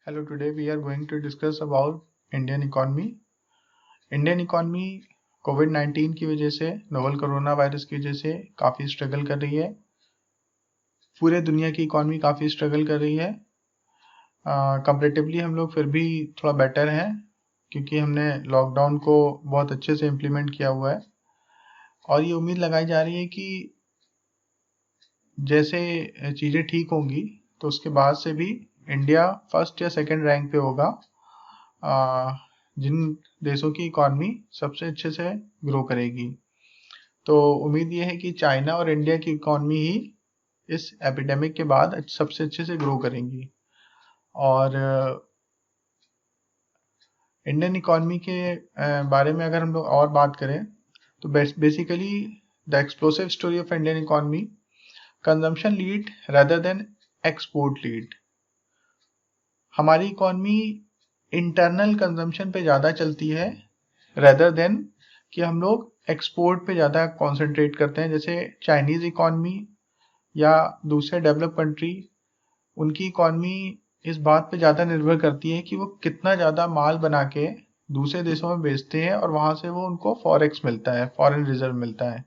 Hello, today we are going to discuss about Indian economy. Indian economy कोविड-19 की वजह से, novel corona virus की वजह से काफ़ी स्ट्रगल कर रही है। पूरे दुनिया की इकॉनमी काफ़ी स्ट्रगल कर रही है। कंपैरेटिवली हम लोग फिर भी थोड़ा बेटर हैं क्योंकि हमने लॉकडाउन को बहुत अच्छे से इम्प्लीमेंट किया हुआ है और ये उम्मीद लगाई जा रही है कि जैसे चीज़ें ठीक होंगी तो उसके बाद से भी इंडिया फर्स्ट या सेकंड रैंक पे होगा जिन देशों की इकॉनमी सबसे अच्छे से ग्रो करेगी। तो उम्मीद ये है कि चाइना और इंडिया की इकॉनमी ही इस एपिडेमिक के बाद सबसे अच्छे से ग्रो करेंगी। और इंडियन इकॉनमी के बारे में अगर हम लोग और बात करें तो basically the explosive story of Indian economy, consumption lead rather than export lead. हमारी इकॉनमी इंटरनल कंजम्पशन पे ज़्यादा चलती है रेदर देन कि हम लोग एक्सपोर्ट पे ज़्यादा कंसंट्रेट करते हैं। जैसे चाइनीज़ इकॉनमी या दूसरे डेवलप कंट्री, उनकी इकॉनमी इस बात पे ज़्यादा निर्भर करती है कि वो कितना ज़्यादा माल बना के दूसरे देशों में बेचते हैं और वहाँ से वो उनको फॉरेक्स मिलता है, फॉरेन रिजर्व मिलता है।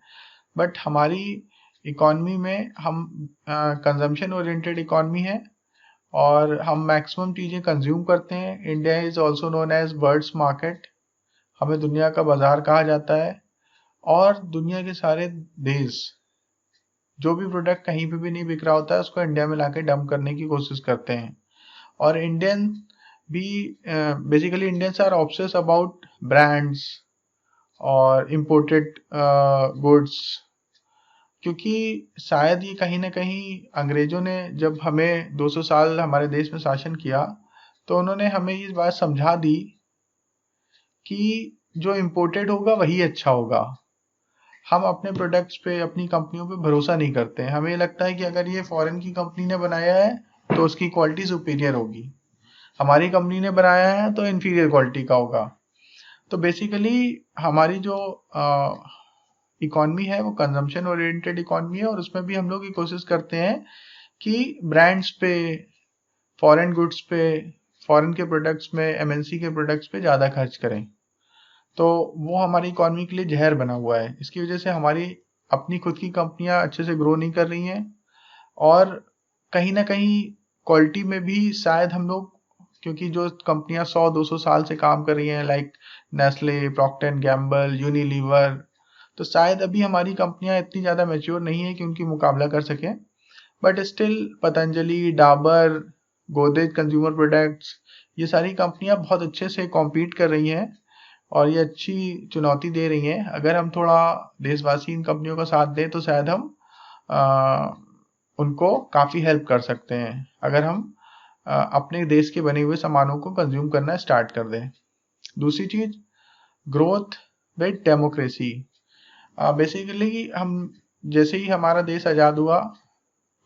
बट हमारी इकॉनमी में हम कंजम्पशन ओरिएंटेड इकॉनमी है और हम मैक्सिमम चीज़ें कंज्यूम करते हैं। India is also known as world's market, हमें दुनिया का बाजार कहा जाता है और दुनिया के सारे देश जो भी प्रोडक्ट कहीं पे भी नहीं बिक रहा होता है उसको इंडिया में लाके डंप करने की कोशिश करते हैं। और इंडियन भी basically Indians are obsess about brands और इम्पोर्टेड गुड्स, क्योंकि शायद ये कहीं ना कहीं अंग्रेजों ने जब हमें 200 साल हमारे देश में शासन किया तो उन्होंने हमें ये बात समझा दी कि जो इम्पोर्टेड होगा वही अच्छा होगा। हम अपने प्रोडक्ट्स पे, अपनी कंपनियों पे भरोसा नहीं करते हैं। हमें लगता है कि अगर ये फॉरेन की कंपनी ने बनाया है तो उसकी क्वालिटी सुपीरियर होगी, हमारी कंपनी ने बनाया है तो इन्फीरियर क्वालिटी का होगा। तो बेसिकली हमारी जो इकॉनमी है वो कंजम्पशन ओरिएंटेड इकॉनमी है और उसमें भी हम लोग ये कोशिश करते हैं कि ब्रांड्स पे, फॉरेन गुड्स पे, फॉरेन के प्रोडक्ट्स में, एमएनसी के प्रोडक्ट्स पे ज़्यादा खर्च करें। तो वो हमारी इकॉनमी के लिए जहर बना हुआ है। इसकी वजह से हमारी अपनी खुद की कंपनियां अच्छे से ग्रो नहीं कर रही हैं और कहीं ना कहीं क्वालिटी में भी शायद हम लोग, क्योंकि जो कंपनियां 100-200 साल से काम कर रही हैं like Nestle, Procter and Gamble, Unilever, तो शायद अभी हमारी कंपनियां इतनी ज़्यादा मैच्योर नहीं है कि उनकी मुकाबला कर सकें। But still Patanjali, Dabur, Godrej consumer products, ये सारी कंपनियां बहुत अच्छे से कॉम्पीट कर रही हैं और ये अच्छी चुनौती दे रही हैं। अगर हम थोड़ा देशवासी इन कंपनियों का साथ दें तो शायद हम उनको काफ़ी हेल्प कर सकते हैं अगर हम अपने देश के बने हुए सामानों को कंज्यूम करना स्टार्ट कर दें। दूसरी चीज़, ग्रोथ विद डेमोक्रेसी। बेसिकली हम जैसे ही हमारा देश आज़ाद हुआ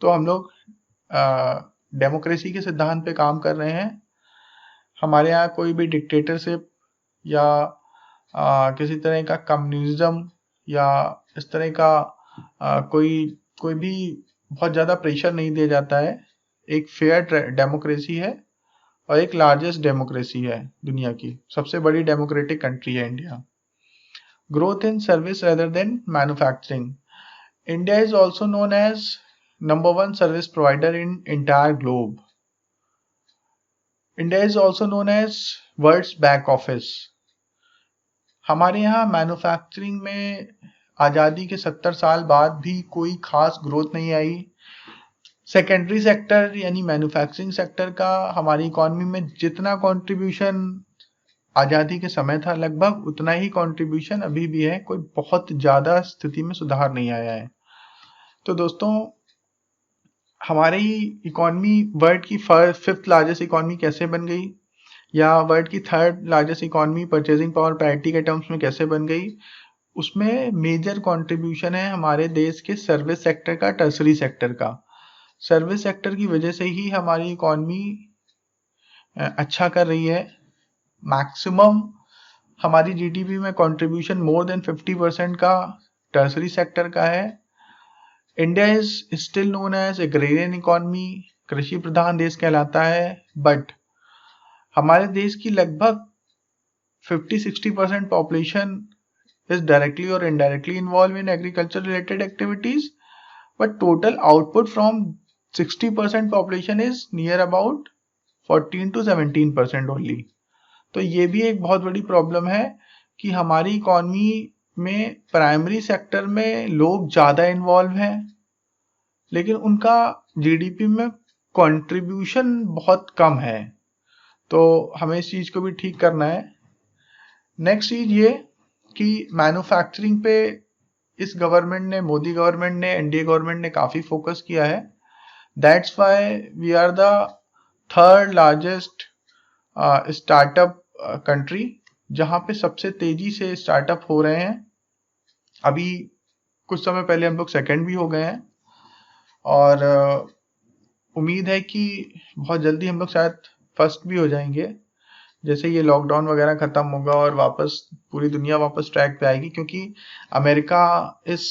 तो हम लोग डेमोक्रेसी के सिद्धांत पे काम कर रहे हैं। हमारे यहाँ कोई भी डिक्टेटरशिप या किसी तरह का कम्युनिज्म या इस तरह का कोई भी बहुत ज़्यादा प्रेशर नहीं दिया जाता है। एक फेयर डेमोक्रेसी है और एक लार्जेस्ट डेमोक्रेसी है, दुनिया की सबसे बड़ी डेमोक्रेटिक कंट्री है India. Growth in service rather than manufacturing. India is also known as number 1 service provider in entire globe. India is also known as world's back office. हमारे यहाँ मैन्युफैक्चरिंग में आज़ादी के 70 साल बाद भी कोई खास ग्रोथ नहीं आई। सेकेंडरी सेक्टर यानी मैन्युफैक्चरिंग सेक्टर का हमारी इकॉनमी में जितना कंट्रीब्यूशन आज़ादी के समय था लगभग उतना ही कंट्रीब्यूशन अभी भी है। कोई बहुत ज़्यादा स्थिति में सुधार नहीं आया है। तो दोस्तों, हमारी इकॉनमी वर्ल्ड की 5th लार्जेस्ट इकॉनमी कैसे बन गई या वर्ल्ड की 3rd largest economy purchasing power parity के टर्म्स में कैसे बन गई, उसमें मेजर कंट्रीब्यूशन है हमारे देश के सर्विस सेक्टर का, टर्सरी सेक्टर का। सर्विस सेक्टर की वजह से ही हमारी इकॉनमी अच्छा कर रही है। मैक्सिमम हमारी जीडीपी में कंट्रीब्यूशन मोर देन 50% का टर्सरी सेक्टर का है। India is still known as agrarian economy, कृषि प्रधान देश कहलाता है, बट हमारे देश की लगभग 50-60% population is directly or indirectly involved in agriculture related activities, but total output from 60% population is near about 14 to 17% only. तो ये भी एक बहुत बड़ी प्रॉब्लम है कि हमारी इकॉनमी में प्राइमरी सेक्टर में लोग ज़्यादा इन्वॉल्व हैं, लेकिन उनका जीडीपी में कंट्रीब्यूशन बहुत कम है। तो हमें इस चीज़ को भी ठीक करना है। नेक्स्ट चीज़ ये कि मैन्युफैक्चरिंग पे इस गवर्नमेंट ने, मोदी गवर्नमेंट ने, एनडीए गवर्नमेंट ने काफ़ी फोकस किया है। That's why we are the third largest startup country, जहाँ पे सबसे तेजी से स्टार्टअप हो रहे हैं। अभी कुछ समय पहले हम लोग सेकंड भी हो गए हैं और उम्मीद है कि बहुत जल्दी हम लोग शायद फर्स्ट भी हो जाएंगे, जैसे ये लॉकडाउन वगैरह खत्म होगा और वापस पूरी दुनिया वापस ट्रैक पे आएगी। क्योंकि अमेरिका इस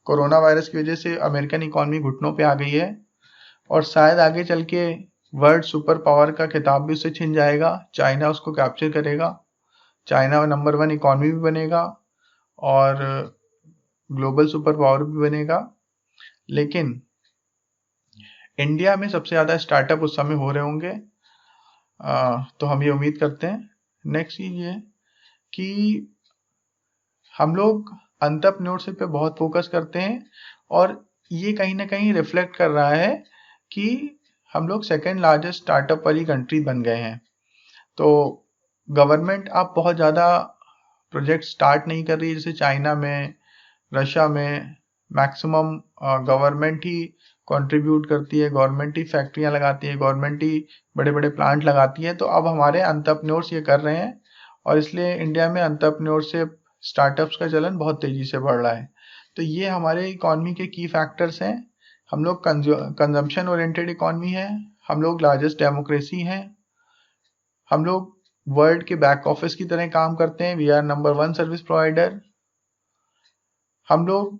कोरोना वायरस की वजह से अमेरिकन इकॉनमी घुटनों पे आ गई है और शायद आगे चल के वर्ल्ड सुपर पावर का खिताब भी उससे छिन जाएगा। चाइना उसको कैप्चर करेगा, चाइना नंबर 1 इकॉनमी भी बनेगा और ग्लोबल सुपर पावर भी बनेगा। लेकिन इंडिया में सबसे ज़्यादा स्टार्टअप उस समय हो रहे होंगे, तो हम ये उम्मीद करते हैं। नेक्स्ट चीज़ ये कि हम लोग एंटरप्रेन्योरशिप पे बहुत फोकस करते हैं और ये कहीं ना कहीं रिफ्लेक्ट कर रहा है कि हम लोग सेकेंड लार्जेस्ट स्टार्टअप वाली कंट्री बन गए हैं। तो गवर्नमेंट अब बहुत ज़्यादा प्रोजेक्ट स्टार्ट नहीं कर रही, जैसे चाइना में, रशिया में मैक्सिमम गवर्नमेंट ही कंट्रीब्यूट करती है, गवर्नमेंट ही फैक्ट्रियां लगाती है, गवर्नमेंट ही बड़े बड़े प्लांट लगाती है। तो अब हमारे एंटरप्रेन्योर्स ये कर रहे हैं और इसलिए इंडिया में एंटरप्रेन्योरशिप, स्टार्टअप्स का चलन बहुत तेजी से बढ़ रहा है। तो ये हमारे इकॉनमी के की फैक्टर्स हैं। हम लोग कंजम्पशन ओरिएंटेड इकॉनमी है, हम लोग लार्जेस्ट डेमोक्रेसी हैं, हम लोग वर्ल्ड के बैक ऑफिस की तरह काम करते हैं, we are number 1 service provider. हम लोग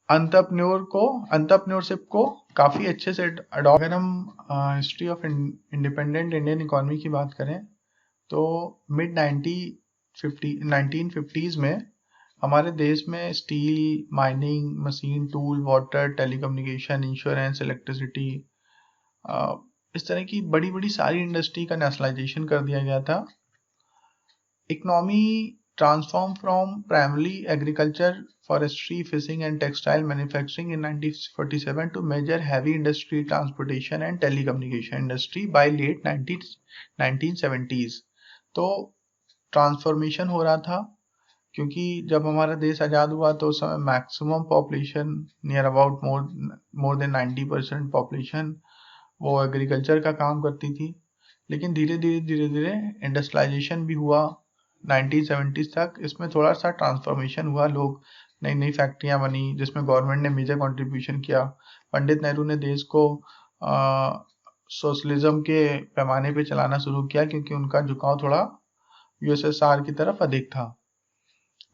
एंटरप्रेन्योरशिप को काफ़ी अच्छे से अडॉप्ट। अगर हम history of independent Indian economy की बात करें तो मिड 1950s में हमारे देश में steel, mining, machine tool, water, telecommunication, insurance, electricity, इस तरह की बड़ी बड़ी सारी इंडस्ट्री का नेशनलाइजेशन कर दिया गया था। Economy transform from primary agriculture, forestry, fishing and textile manufacturing in 1947 to major heavy industry, transportation and telecommunication industry by late 1970s। तो ट्रांसफॉर्मेशन हो रहा था क्योंकि जब हमारा देश आज़ाद हुआ तो उस समय maximum population near about more than 90% population वो एग्रीकल्चर का काम करती थी। लेकिन धीरे धीरे इंडस्ट्रियलाइजेशन भी हुआ 1970s तक। इसमें थोड़ा सा ट्रांसफॉर्मेशन हुआ, लोग नई नई फैक्ट्रियां बनी जिसमें गवर्नमेंट ने मेजर कंट्रीब्यूशन किया। पंडित नेहरू ने देश को सोशलिज्म के पैमाने पे चलाना शुरू किया क्योंकि उनका झुकाव थोड़ा यूएसएसआर की तरफ अधिक था।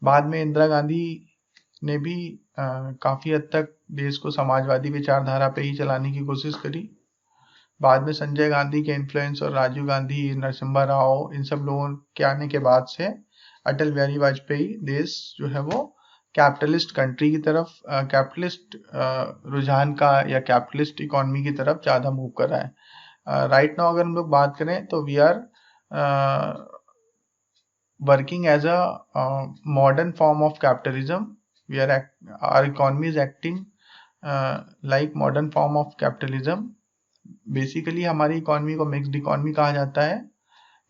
बाद में इंदिरा गांधी ने भी काफ़ी हद तक देश को समाजवादी विचारधारा पे ही चलाने की कोशिश करी। बाद में संजय गांधी के इन्फ्लुएंस और राजीव गांधी, नरसिम्हा राव, इन सब लोगों के आने के बाद से अटल बिहारी वाजपेयी देश जो है वो कैपिटलिस्ट कंट्री की तरफ, कैपिटलिस्ट रुझान का या कैपिटलिस्ट इकोनॉमी की तरफ ज़्यादा मूव कर रहा है। राइट नाउ अगर हम लोग बात करें तो we are working as a modern form of capitalism. We are our economy is acting like modern form of capitalism. Basically हमारी इकोनॉमी को मिक्स्ड इकोनॉमी कहा जाता है,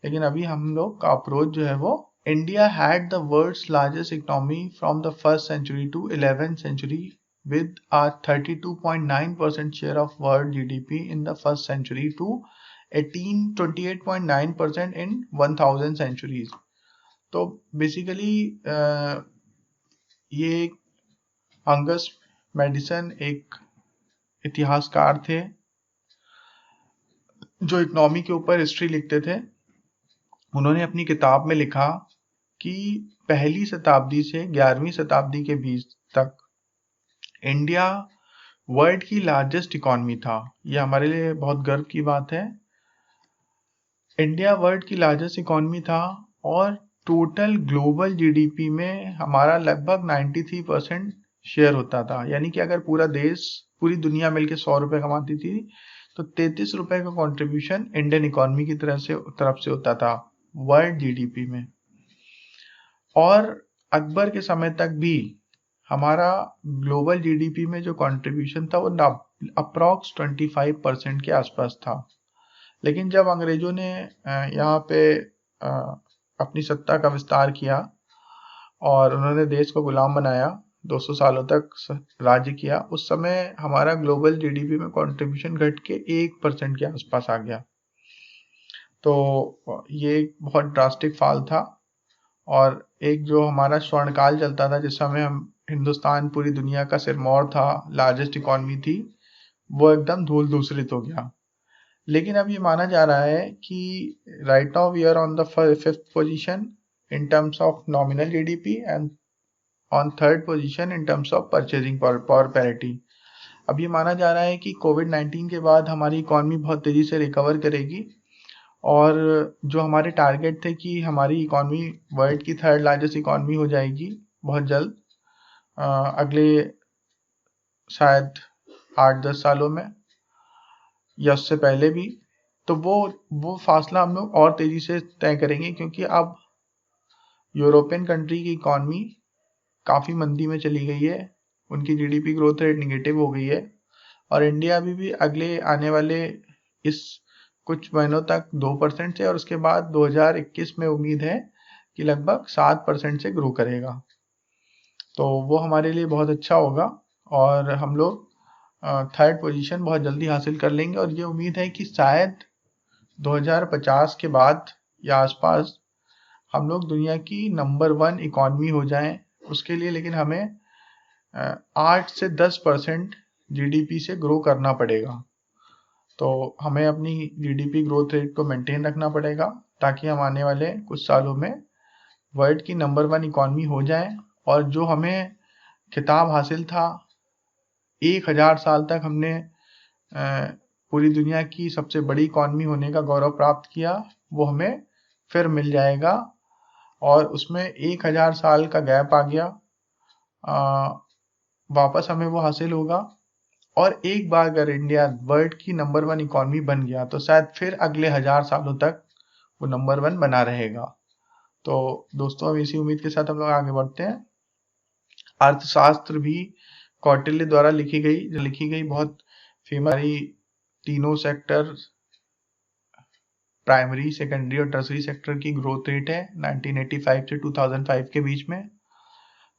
लेकिन अभी हम लोग का अप्रोच जो है वो India had the world's largest economy from the 1st century to 11th century with a 32.9% share of world GDP in the 1st century to 28.9% in 1000 centuries। तो बेसिकली ये अंगस मेडिसन एक इतिहासकार थे जो इकोनॉमी के ऊपर हिस्ट्री लिखते थे। उन्होंने अपनी किताब में लिखा कि पहली शताब्दी से 11वीं शताब्दी के बीच तक इंडिया वर्ल्ड की लार्जेस्ट इकॉनमी था। यह हमारे लिए बहुत गर्व की बात है। इंडिया वर्ल्ड की लार्जेस्ट इकॉनमी था और टोटल ग्लोबल जीडीपी में हमारा लगभग 93% शेयर होता था। यानी कि अगर पूरा देश, पूरी दुनिया मिलकर 100 रुपए कमाती थी तो 33 रुपए का कंट्रीब्यूशन इंडियन इकॉनमी की तरफ से होता था वर्ल्ड जीडीपी में। और अकबर के समय तक भी हमारा ग्लोबल जीडीपी में जो कंट्रीब्यूशन था वो अप्रॉक्स 25% के आसपास था। लेकिन जब अंग्रेजों ने यहाँ पे अपनी सत्ता का विस्तार किया और उन्होंने देश को गुलाम बनाया, 200 सालों तक राज्य किया, उस समय हमारा ग्लोबल जीडीपी में कंट्रीब्यूशन घट के 1% के आसपास आ गया। तो ये एक बहुत ड्रास्टिक फॉल था। और एक जो हमारा स्वर्णकाल चलता था जिस समय हम हिंदुस्तान पूरी दुनिया का सिरमौर था, लार्जेस्ट इकॉनमी थी, वो एकदम धूल धूसरित हो गया। लेकिन अब ये माना जा रहा है कि right now we are on the 5th position in terms of nominal GDP and on 3rd position in terms of purchasing power parity. अब ये माना जा रहा है कि कोविड-19 के बाद हमारी इकॉनमी बहुत तेजी से रिकवर करेगी और जो हमारे टारगेट थे कि हमारी इकॉनमी वर्ल्ड की 3rd लार्जेस्ट इकॉनमी हो जाएगी बहुत जल्द, अगले शायद 8-10 सालों में या उससे पहले भी, तो वो फासला हम लोग और तेजी से तय करेंगे, क्योंकि अब यूरोपियन कंट्री की इकॉनमी काफ़ी मंदी में चली गई है, उनकी जीडीपी ग्रोथ रेट निगेटिव हो गई है और इंडिया भी अगले आने वाले इस कुछ महीनों तक 2% से और उसके बाद 2021 में उम्मीद है कि लगभग 7% से ग्रो करेगा। तो वो हमारे लिए बहुत अच्छा होगा और हम लोग 3rd पोजीशन बहुत जल्दी हासिल कर लेंगे और ये उम्मीद है कि शायद 2050 के बाद या आसपास हम लोग दुनिया की नंबर 1 इकॉनमी हो जाएं। उसके लिए लेकिन हमें 8 से 10% जीडीपी से ग्रो करना पड़ेगा। तो हमें अपनी जीडीपी ग्रोथ रेट को मेंटेन रखना पड़ेगा ताकि हम आने वाले कुछ सालों में वर्ल्ड की नंबर 1 इकॉनमी हो जाए और जो हमें खिताब हासिल था 1000 साल तक हमने पूरी दुनिया की सबसे बड़ी इकॉनमी होने का गौरव प्राप्त किया, वो हमें फिर मिल जाएगा और उसमें 1000 साल का गैप आ गया, वापस हमें वो हासिल होगा। और एक बार अगर इंडिया वर्ल्ड की नंबर 1 इकॉनमी बन गया तो शायद फिर अगले 1000 सालों तक वो नंबर 1 बना रहेगा। तो दोस्तों, अब इसी उम्मीद के साथ हम लोग आगे बढ़ते हैं। अर्थशास्त्र भी कौटिल्य द्वारा लिखी गई बहुत फेमस तीनों सेक्टर, प्राइमरी, सेकेंडरी और टर्सरी सेक्टर की ग्रोथ रेट है 1985 से 2005 के बीच में।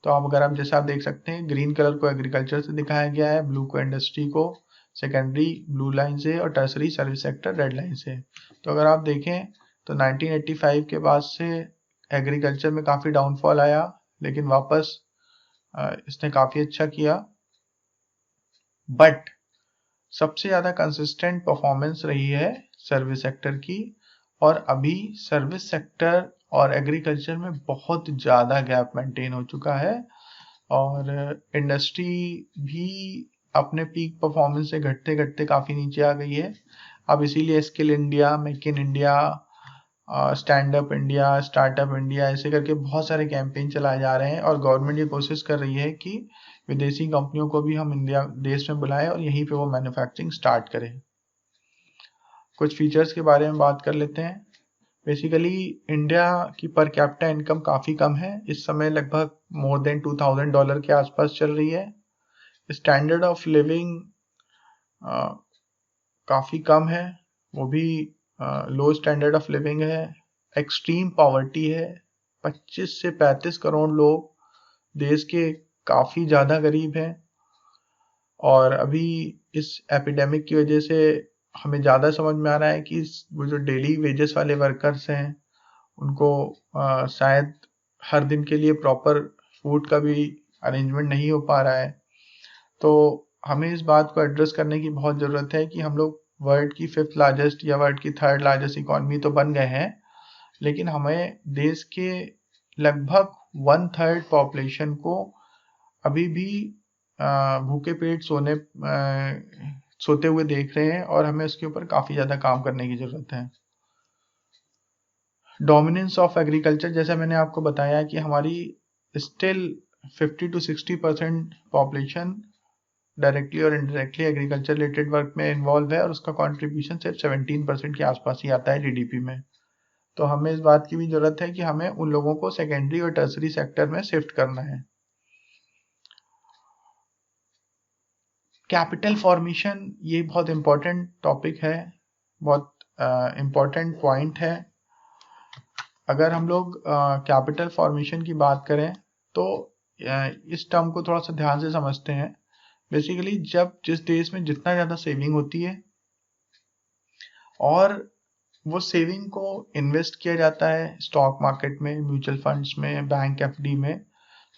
तो अगर आप जैसा आप देख सकते हैं, ग्रीन कलर को एग्रीकल्चर से दिखाया गया है, ब्लू को इंडस्ट्री को, सेकेंडरी ब्लू लाइन से और tertiary service sector red line से। तो अगर आप देखें तो 1985 के बाद से एग्रीकल्चर में काफ़ी डाउनफॉल आया, लेकिन वापस इसने काफ़ी अच्छा किया। बट सबसे ज़्यादा कंसिस्टेंट परफॉर्मेंस रही है सर्विस सेक्टर की और अभी सर्विस सेक्टर और एग्रीकल्चर में बहुत ज़्यादा गैप मेंटेन हो चुका है और इंडस्ट्री भी अपने पीक परफॉर्मेंस से घटते घटते काफ़ी नीचे आ गई है। अब इसीलिए skill India, make in India, stand up India, startup India, ऐसे करके बहुत सारे कैंपेन चलाए जा रहे हैं और गवर्नमेंट ये कोशिश कर रही है कि विदेशी कंपनियों को भी हम इंडिया देश में बुलाएं और यहीं पे वो मैन्युफैक्चरिंग स्टार्ट करें। कुछ फीचर्स के बारे में बात कर लेते हैं। बेसिकली इंडिया की पर कैपिटा इनकम काफ़ी कम है, इस समय लगभग मोर देन $2000 के आसपास चल रही है। स्टैंडर्ड ऑफ लिविंग काफ़ी कम है, वो भी लो स्टैंडर्ड ऑफ लिविंग है। एक्सट्रीम पॉवर्टी है, 25 से 35 करोड़ लोग देश के काफ़ी ज़्यादा गरीब हैं और अभी इस एपिडेमिक की वजह से हमें ज़्यादा समझ में आ रहा है कि वो जो डेली वेजेस वाले वर्कर्स हैं उनको शायद हर दिन के लिए प्रॉपर फूड का भी अरेंजमेंट नहीं हो पा रहा है। तो हमें इस बात को एड्रेस करने की बहुत ज़रूरत है कि हम लोग वर्ल्ड की 5th लार्जेस्ट या वर्ल्ड की 3rd लार्जेस्ट इकॉनमी तो बन गए हैं, लेकिन हमें देश के लगभग 1/3 पॉपुलेशन को अभी भी भूखे पेट सोते हुए देख रहे हैं और हमें उसके ऊपर काफ़ी ज़्यादा काम करने की ज़रूरत है। डोमिनेंस ऑफ एग्रीकल्चर, जैसा मैंने आपको बताया कि हमारी स्टिल 50 to 60% पॉपुलेशन डायरेक्टली और इनडायरेक्टली एग्रीकल्चर रिलेटेड वर्क में इन्वॉल्व है और उसका कंट्रीब्यूशन सिर्फ 17% के आसपास ही आता है जीडीपी में। तो हमें इस बात की भी जरूरत है कि हमें उन लोगों को सेकेंडरी और टर्सरी सेक्टर में शिफ्ट करना है। कैपिटल फॉर्मेशन, ये बहुत इंपॉर्टेंट टॉपिक है, बहुत इंपॉर्टेंट पॉइंट है। अगर हम लोग कैपिटल फॉर्मेशन की बात करें तो इस टर्म को थोड़ा सा ध्यान से समझते हैं। बेसिकली जब जिस देश में जितना ज़्यादा सेविंग होती है और वो सेविंग को इन्वेस्ट किया जाता है स्टॉक मार्केट में, म्यूचुअल फंड्स में, बैंक एफडी में,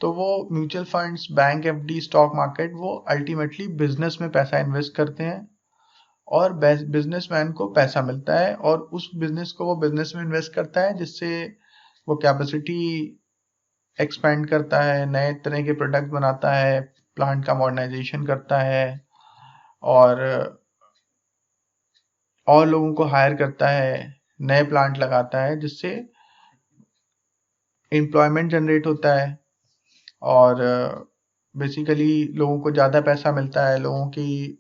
तो वो mutual funds, bank FD, stock market, वो अल्टीमेटली बिजनेस में पैसा इन्वेस्ट करते हैं और बिजनेसमैन को पैसा मिलता है और उस बिजनेस को वो बिजनेस में इन्वेस्ट करता है जिससे वो कैपेसिटी एक्सपेंड करता है, नए तरह के प्रोडक्ट बनाता है, प्लांट का मॉडर्नाइजेशन करता है और लोगों को हायर करता है, नए प्लांट लगाता है जिससे एम्प्लॉयमेंट जनरेट होता है और बेसिकली लोगों को ज़्यादा पैसा मिलता है, लोगों की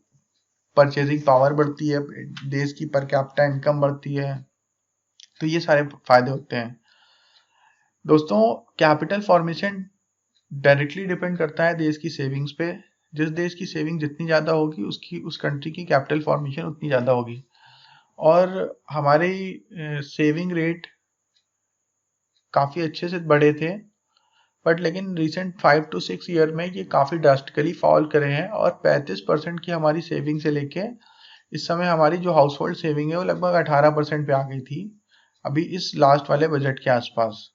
परचेजिंग पावर बढ़ती है, देश की पर कैपिटा इनकम बढ़ती है, तो ये सारे फायदे होते हैं। दोस्तों, कैपिटल फॉर्मेशन डायरेक्टली डिपेंड करता है देश की सेविंग्स पे। जिस देश की सेविंग जितनी ज़्यादा होगी उस कंट्री की कैपिटल फॉर्मेशन उतनी ज़्यादा होगी। और हमारे सेविंग रेट काफ़ी अच्छे से बढ़े थे, बट लेकिन रिसेंट 5 to 6 ईयर में ये काफ़ी ड्रास्टिकली फॉल करे हैं और 35% की हमारी सेविंग से लेके इस समय हमारी जो हाउस होल्ड सेविंग है वो लगभग 18% पे आ गई थी अभी इस लास्ट वाले बजट के आसपास।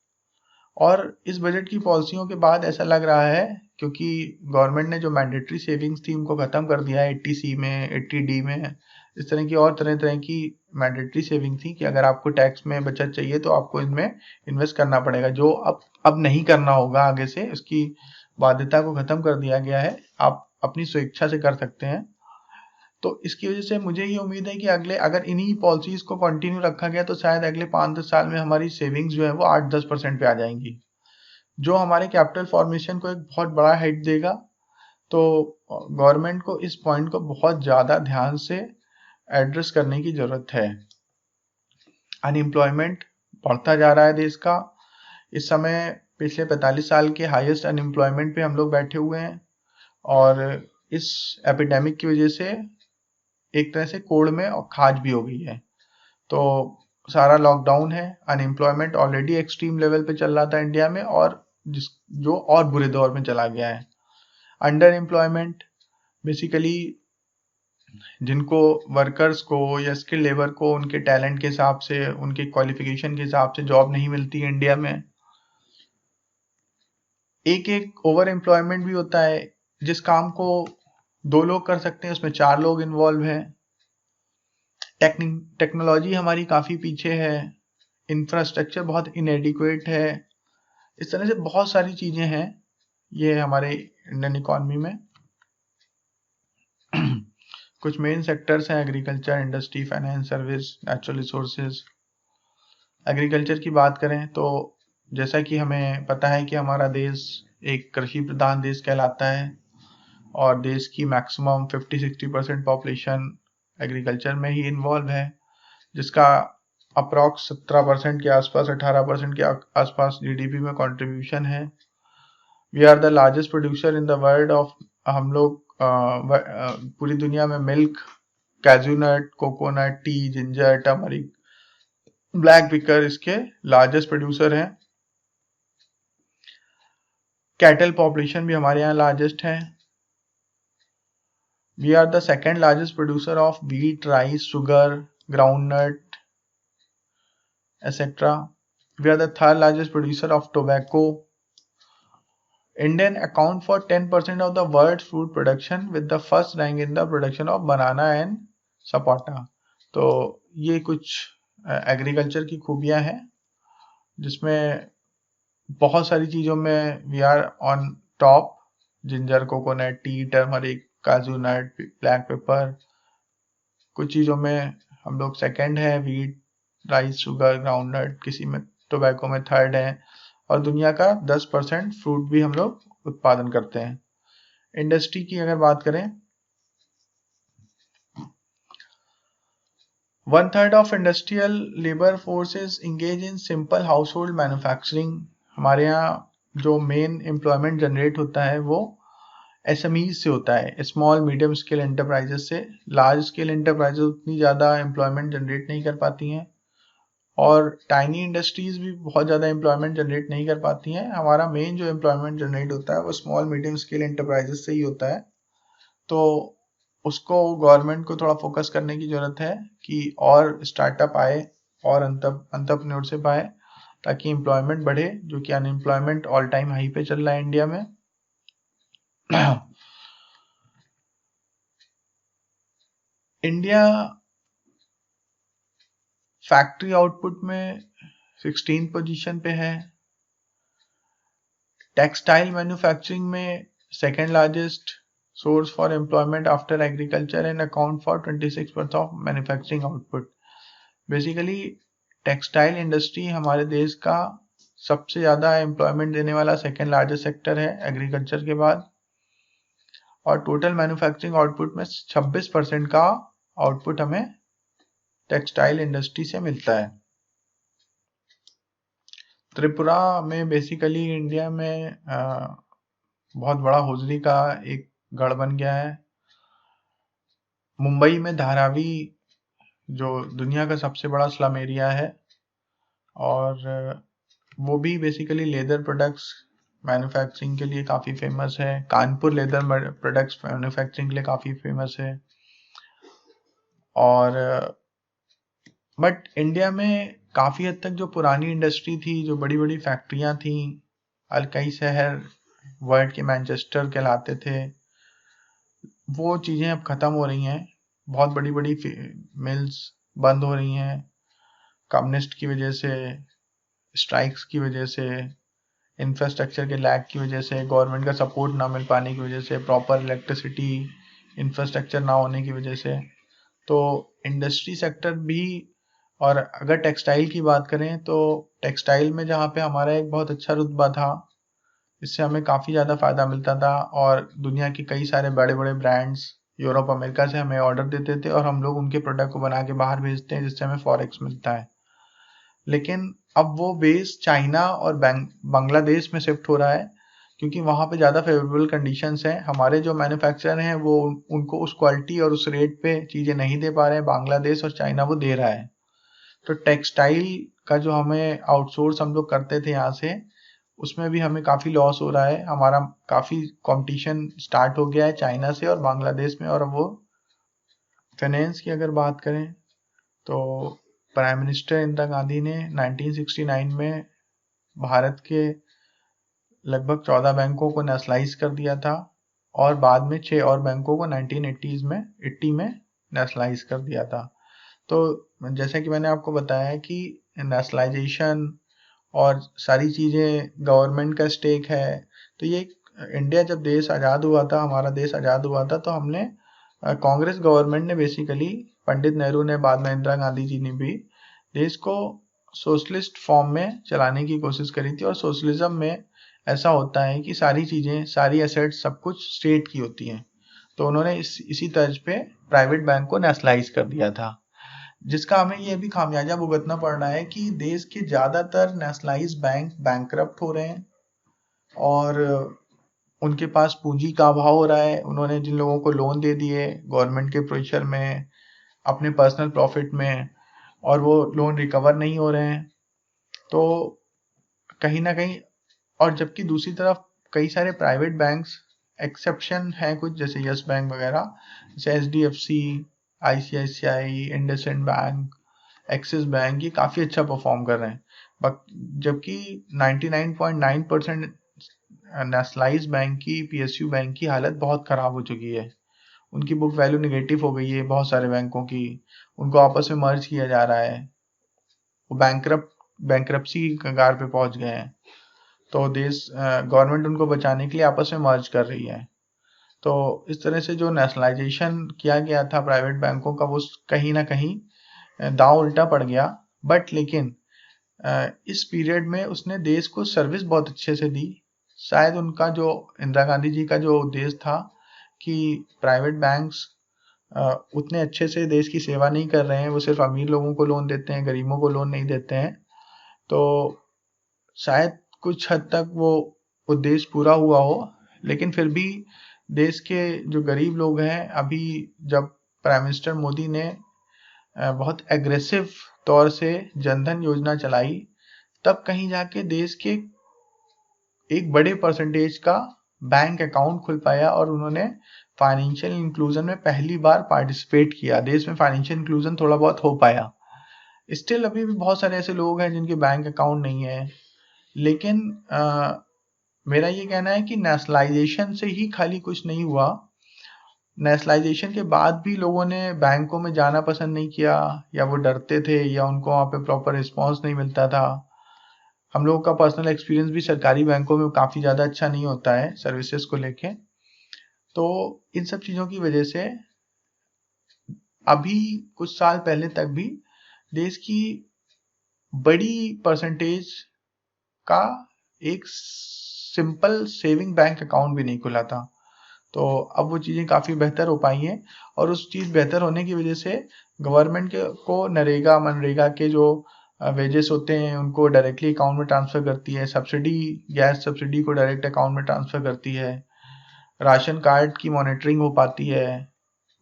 और इस बजट की पॉलिसियों के बाद ऐसा लग रहा है, क्योंकि गवर्नमेंट ने जो मैंडेटरी सेविंग स्कीम को ख़त्म कर दिया है 80C में, 80D में, इस तरह की और तरह की मैंडेटरी सेविंग थी कि अगर आपको टैक्स में बचत चाहिए तो आपको इनमें इन्वेस्ट करना पड़ेगा, जो अब नहीं करना होगा आगे से। इसकी बाध्यता को ख़त्म कर दिया गया है, आप अपनी स्वेच्छा से कर सकते हैं। तो इसकी वजह से मुझे ये उम्मीद है कि अगर इन्हीं पॉलिसीज को कंटिन्यू रखा गया तो शायद अगले 5-10 साल में हमारी सेविंग्स जो है वो 8-10% पे आ जाएंगी, जो हमारे कैपिटल फॉर्मेशन को एक बहुत बड़ा हिट देगा। तो गवर्नमेंट को इस पॉइंट को बहुत ज़्यादा ध्यान से एड्रेस करने की ज़रूरत है। अनएम्प्लॉयमेंट बढ़ता जा रहा है देश का। इस समय पिछले 45 साल के हाईएस्ट अनएम्प्लॉयमेंट पे हम लोग बैठे हुए हैं और इस एपिडेमिक की वजह से एक तरह से कोड़ में और खाज भी हो गई है। तो सारा लॉकडाउन है, अनएम्प्लॉयमेंट ऑलरेडी एक्सट्रीम लेवल पे चल रहा था इंडिया में और जो और बुरे दौर में चला गया है। अंडर एम्प्लॉयमेंट, बेसिकली जिनको वर्कर्स को या स्किल लेबर को उनके टैलेंट के हिसाब से, उनके क्वालिफिकेशन के हिसाब से जॉब नहीं मिलती है इंडिया में। एक ओवर एम्प्लॉयमेंट भी होता है, जिस काम को 2 लोग कर सकते हैं उसमें 4 लोग इन्वॉल्व हैं। टेक्नोलॉजी हमारी काफ़ी पीछे है, इंफ्रास्ट्रक्चर बहुत इनएडिक्वेट है, इस तरह से बहुत सारी चीज़ें हैं ये हमारे इंडियन इकॉनमी में। कुछ मेन सेक्टर्स हैं agriculture, industry, finance, service, natural resources. Agriculture की बात करें तो जैसा कि हमें पता है कि हमारा देश एक कृषि प्रधान देश कहलाता है और देश की मैक्सिमम 50-60% पॉपुलेशन एग्रीकल्चर में ही इन्वॉल्व है, जिसका अप्रॉक्स 17% के आसपास, 18% के आसपास जीडीपी में कंट्रीब्यूशन है। We are the largest producer in the world of, हम लोग पूरी दुनिया में milk, cashew nut, coconut, tea, ginger, turmeric, black pepper इसके लार्जेस्ट प्रोड्यूसर हैं। कैटल पॉपुलेशन भी हमारे यहाँ लार्जेस्ट है। We are the second largest producer of wheat, rice, sugar, groundnut, etc. We are the third largest producer of tobacco. Indian account for 10% of the world's food production with the first rank in the production of banana and sapota. तो ये कुछ agriculture की खूबियां हैं जिसमें बहुत सारी चीज़ों में we are on top. Ginger, coconut, tea, turmeric, kaju nut, black pepper. कुछ चीज़ों में हम लोग सेकंड है, वीट, राइस, शुगर, ग्राउंडनट, किसी में टोबैको में थर्ड है, और दुनिया का 10% फ्रूट भी हम लोग उत्पादन करते हैं। इंडस्ट्री की अगर बात करें, 1/3 of industrial labour force is engage in simple house hold manufacturing. हमारे यहाँ जो मेन एम्प्लॉयमेंट जनरेट होता है वो एसएमईज से होता है, स्मॉल मीडियम स्केल एंटरप्राइजेस से। लार्ज स्केल एंटरप्राइजेस उतनी ज़्यादा एम्प्लॉयमेंट जनरेट नहीं कर पाती हैं, और टाइनी इंडस्ट्रीज भी बहुत ज़्यादा एम्प्लॉयमेंट जनरेट नहीं कर पाती हैं। हमारा मेन जो एम्प्लॉयमेंट जनरेट होता है वो स्मॉल मीडियम स्केल एंटरप्राइजेस से ही होता है। तो उसको गवर्नमेंट को थोड़ा फोकस करने की ज़रूरत है कि और स्टार्टअप आए और एंटरप्रेन्योरशिप आए, ताकि एम्प्लॉयमेंट बढ़े, जो कि अनएम्प्लॉयमेंट ऑल टाइम हाई पे चल रहा है इंडिया में। इंडिया फैक्ट्री आउटपुट में 16 पोजीशन पे है। टेक्सटाइल मैन्युफैक्चरिंग में second largest source for employment after agriculture and account for 26% of manufacturing output. Basically textile industry हमारे देश का सबसे ज़्यादा एम्प्लॉयमेंट देने वाला सेकेंड लार्जेस्ट सेक्टर है एग्रीकल्चर के बाद, और टोटल मैन्युफैक्चरिंग आउटपुट में 26% का आउटपुट हमें टेक्सटाइल इंडस्ट्री से मिलता है। त्रिपुरा में बेसिकली इंडिया में बहुत बड़ा होजरी का एक गढ़ बन गया है। मुंबई में धारावी जो दुनिया का सबसे बड़ा स्लम एरिया है, और वो भी बेसिकली लेदर प्रोडक्ट्स मैन्युफैक्चरिंग के लिए काफ़ी फेमस है। कानपुर लेदर प्रोडक्ट्स मैन्युफैक्चरिंग के लिए काफ़ी फेमस है। और बट इंडिया में काफ़ी हद तक जो पुरानी इंडस्ट्री थी, जो बड़ी बड़ी फैक्ट्रियाँ थी, कई शहर वर्ल्ड के मैनचेस्टर कहलाते थे, वो चीज़ें अब ख़त्म हो रही हैं। बहुत बड़ी बड़ी मिल्स बंद हो रही हैं कम्युनिस्ट की वजह से, स्ट्राइक्स की वजह से, इंफ्रास्ट्रक्चर के लैग की वजह से, गवर्नमेंट का सपोर्ट ना मिल पाने की वजह से, प्रॉपर इलेक्ट्रिसिटी इंफ्रास्ट्रक्चर ना होने की वजह से। तो इंडस्ट्री सेक्टर भी, और अगर टेक्सटाइल की बात करें तो टेक्सटाइल में जहाँ पे हमारा एक बहुत अच्छा रुतबा था, इससे हमें काफ़ी ज़्यादा फ़ायदा मिलता था, और दुनिया के कई सारे बड़े बड़े ब्रांड्स यूरोप अमेरिका से हमें ऑर्डर देते थे, और हम लोग उनके प्रोडक्ट को बना के बाहर भेजते हैं, जिससे हमें फॉरेक्स मिलता है। लेकिन अब वो बेस चाइना और बांग्लादेश में शिफ्ट हो रहा है, क्योंकि वहाँ पे ज़्यादा फेवरेबल कंडीशंस हैं। हमारे जो मैन्युफैक्चरर हैं वो उनको उस क्वालिटी और उस रेट पे चीज़ें नहीं दे पा रहे हैं, बांग्लादेश और चाइना वो दे रहा है। तो टेक्सटाइल का जो हमें आउटसोर्स हम लोग करते थे यहाँ से, उसमें भी हमें काफ़ी लॉस हो रहा है। हमारा काफ़ी कंपटीशन स्टार्ट हो गया है चाइना से और बांग्लादेश में। और वो फाइनेंस की अगर बात करें तो प्राइम मिनिस्टर इंदिरा गांधी ने 1969 में भारत के लगभग 14 बैंकों को नेशनलाइज कर दिया था, और बाद में 6 और बैंकों को 1980 में नेशनलाइज कर दिया था। तो जैसे कि मैंने आपको बताया कि नेशनलाइजेशन और सारी चीज़ें गवर्नमेंट का स्टेक है। तो ये इंडिया जब देश आज़ाद हुआ था, हमारा देश आज़ाद हुआ था, तो हमने कांग्रेस गवर्नमेंट ने बेसिकली, पंडित नेहरू ने, बाद में इंदिरा गांधी जी ने भी देश को सोशलिस्ट फॉर्म में चलाने की कोशिश करी थी। और सोशलिज्म में ऐसा होता है कि सारी चीज़ें, सारी एसेट्स, सब कुछ स्टेट की होती हैं। तो उन्होंने इसी तर्ज पे प्राइवेट बैंक को नेशनलाइज कर दिया था, जिसका हमें ये भी खामियाजा भुगतना पड़ रहा है कि देश के ज़्यादातर नेशनलाइज बैंक बैंकरप्ट हो रहे हैं, और उनके पास पूंजी का अभाव हो रहा है। उन्होंने जिन लोगों को लोन दे दिए गवर्नमेंट के प्रेशर में, अपने पर्सनल प्रॉफिट में, और वो लोन रिकवर नहीं हो रहे हैं। तो कहीं ना कहीं, और जबकि दूसरी तरफ कई सारे प्राइवेट बैंक्स एक्सेप्शन हैं कुछ, जैसे यस बैंक वगैरह, जैसे HDFC, ICICI, IndusInd bank, axis bank, ये काफ़ी अच्छा परफॉर्म कर रहे हैं। जबकि 99.9% नेशनलाइज बैंक की, PSU बैंक की हालत बहुत ख़राब हो चुकी है। उनकी बुक वैल्यू निगेटिव हो गई है बहुत सारे बैंकों की, उनको आपस में मर्ज किया जा रहा है, वो बैंकरप्सी की कगार पे पहुंच गए हैं। तो देश, गवर्नमेंट उनको बचाने के लिए आपस में मर्ज कर रही है। तो इस तरह से जो नेशनलाइजेशन किया गया था प्राइवेट बैंकों का, वो कहीं ना कहीं दांव उल्टा पड़ गया। बट लेकिन इस पीरियड में उसने देश को सर्विस बहुत अच्छे से दी। शायद उनका जो इंदिरा गांधी जी का जो उद्देश्य था कि प्राइवेट बैंक्स उतने अच्छे से देश की सेवा नहीं कर रहे हैं, वो सिर्फ अमीर लोगों को लोन देते हैं, गरीबों को लोन नहीं देते हैं, तो शायद कुछ हद तक वो उद्देश्य पूरा हुआ हो। लेकिन फिर भी देश के जो गरीब लोग हैं, अभी जब प्राइम मिनिस्टर मोदी ने बहुत एग्रेसिव तौर से जनधन योजना चलाई, तब कहीं जाके देश के एक बड़े परसेंटेज का बैंक अकाउंट खुल पाया और उन्होंने फाइनेंशियल इंक्लूजन में पहली बार पार्टिसिपेट किया। देश में फाइनेंशियल इंक्लूजन थोड़ा बहुत हो पाया। स्टिल अभी भी बहुत सारे ऐसे लोग हैं जिनके बैंक अकाउंट नहीं है, लेकिन मेरा ये कहना है कि नेशनलाइजेशन से ही खाली कुछ नहीं हुआ। नेशनलाइजेशन के बाद भी लोगों ने बैंकों में जाना पसंद नहीं किया, या वो डरते थे, या उनको वहाँ पे प्रॉपर रिस्पॉन्स नहीं मिलता था। हम लोगों का पर्सनल एक्सपीरियंस भी सरकारी बैंकों में काफ़ी ज़्यादा अच्छा नहीं होता है सर्विसेज को लेके। तो इन सब चीज़ों की वजह से अभी कुछ साल पहले तक भी देश की बड़ी परसेंटेज का एक सिंपल सेविंग बैंक अकाउंट भी नहीं खुला था। तो अब वो चीज़ें काफ़ी बेहतर हो पाई हैं, और उस चीज़ बेहतर होने की वजह से गवर्नमेंट को नरेगा मनरेगा के जो वेजेस होते हैं उनको डायरेक्टली अकाउंट में ट्रांसफ़र करती है, सब्सिडी गैस सब्सिडी को डायरेक्ट अकाउंट में ट्रांसफ़र करती है, राशन कार्ड की मॉनिटरिंग हो पाती है,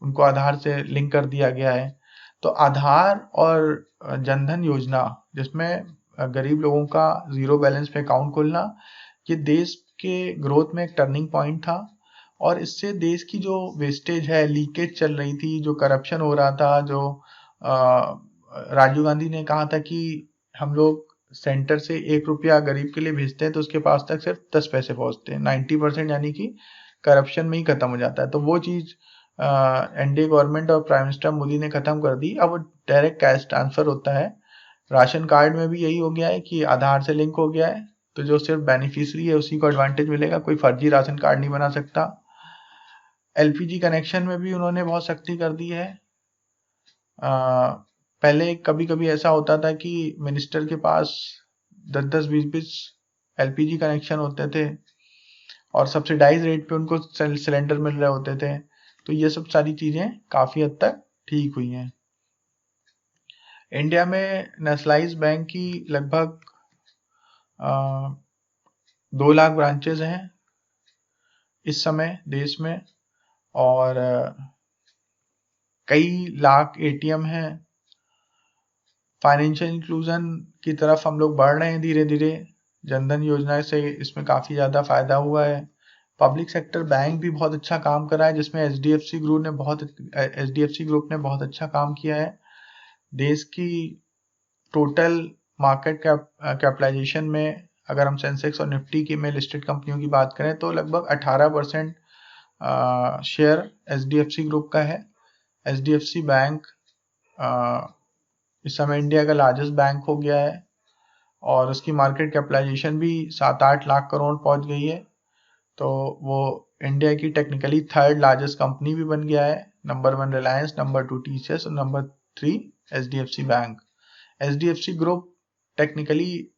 उनको आधार से लिंक कर दिया गया है। तो आधार और जनधन योजना, जिसमें गरीब लोगों का ज़ीरो बैलेंस पे अकाउंट खोलना, ये देश के ग्रोथ में एक टर्निंग पॉइंट था। और इससे देश की जो वेस्टेज है, लीकेज चल रही थी, जो करप्शन हो रहा था, जो राजीव गांधी ने कहा था कि हम लोग सेंटर से 1 रुपया गरीब के लिए भेजते हैं तो उसके पास तक सिर्फ 10 पैसे पहुंचते हैं, 90% यानी कि करप्शन में ही खत्म हो जाता है। तो वो चीज़ एनडीए गवर्नमेंट और प्राइम मिनिस्टर मोदी ने खत्म कर दी। अब डायरेक्ट कैश ट्रांसफर होता है। राशन कार्ड में भी यही हो गया है कि आधार से लिंक हो गया है, तो जो सिर्फ बेनिफिशियरी है उसी को एडवांटेज मिलेगा, कोई फर्जी राशन कार्ड नहीं बना सकता। एलपीजी कनेक्शन में भी उन्होंने बहुत सख्ती कर दी है। पहले कभी कभी ऐसा होता था कि मिनिस्टर के पास 10-10, 20-20 एलपीजी कनेक्शन होते थे और सब्सिडाइज रेट पे उनको सिलेंडर मिल रहे होते थे। तो ये सब सारी चीज़ें काफ़ी हद तक ठीक हुई हैं। इंडिया में नेशनलाइज बैंक की लगभग 2 लाख ब्रांचेज हैं इस समय देश में, और कई लाख एटीएम हैं। फाइनेंशियल इंक्लूजन की तरफ हम लोग बढ़ रहे हैं धीरे धीरे। जनधन योजना से इसमें काफ़ी ज़्यादा फायदा हुआ है। पब्लिक सेक्टर बैंक भी बहुत अच्छा काम कर रहा है, जिसमें एचडीएफसी ग्रुप ने बहुत अच्छा काम किया है। देश की टोटल मार्केट कैपिटलाइजेशन में अगर हम सेंसेक्स और निफ्टी की में लिस्टेड कंपनियों की बात करें तो लगभग 18% शेयर एचडीएफसी ग्रुप का है। एचडीएफसी बैंक इस समय इंडिया का लार्जेस्ट बैंक हो गया है और उसकी मार्केट कैपिटलाइजेशन भी 7-8 लाख करोड़ पहुंच गई है। तो वो इंडिया की टेक्निकली 3rd लार्जेस्ट कंपनी भी बन गया है। नंबर 1 रिलायंस, नंबर 2 टीसीएस और number 3 HDFC bank. HDFC group technically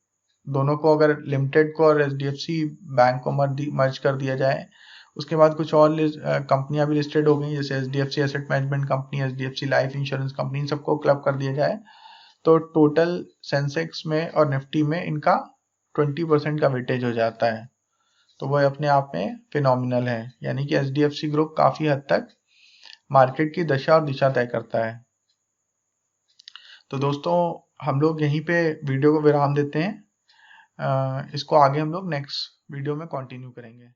दोनों को, अगर लिमिटेड को और एचडीएफसी बैंक को मर्ज कर दिया जाए, उसके बाद कुछ और कंपनियां भी लिस्टेड हो गई, जैसे HDFC asset management company, HDFC life insurance company, इन सबको क्लब कर दिया जाए तो टोटल सेंसेक्स में और निफ्टी में इनका 20% का वेटेज हो जाता है। तो वह अपने आप में फिनोमिनल है, यानी कि एचडीएफसी ग्रुप काफ़ी हद तक मार्केट की दशा और दिशा तय करता है। तो दोस्तों, हम लोग यहीं पे वीडियो को विराम देते हैं। इसको आगे हम लोग नेक्स्ट वीडियो में कंटिन्यू करेंगे।